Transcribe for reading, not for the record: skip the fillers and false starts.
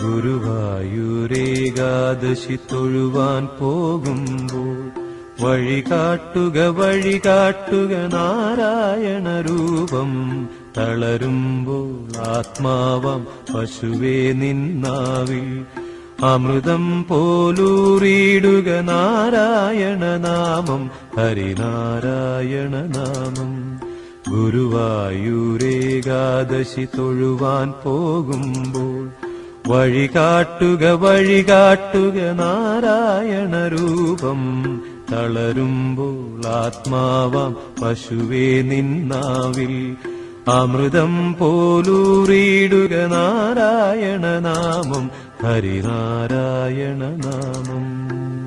ഗുരുവായൂരേകാദശി തൊഴുവാൻ പോകുമ്പോൾ വഴികാട്ടുക നാരായണ രൂപം. തളരുമ്പോൾ ആത്മാവാം പശുവേ നിന്നാവിൽ അമൃതം പോലൂറിയിടുക നാരായണ നാമം, ഹരിനാരായണ നാമം. ഗുരുവായൂരേകാദശി തൊഴുവാൻ പോകുമ്പോൾ വഴികാട്ടുക നാരായണ രൂപം. തളരുമ്പോൾ ആത്മാവാം പശുവേ നിന്നാവിൽ അമൃതം പോലൂറിയിടുക നാരായണ നാമം, ഹരിനാരായണ നാമം.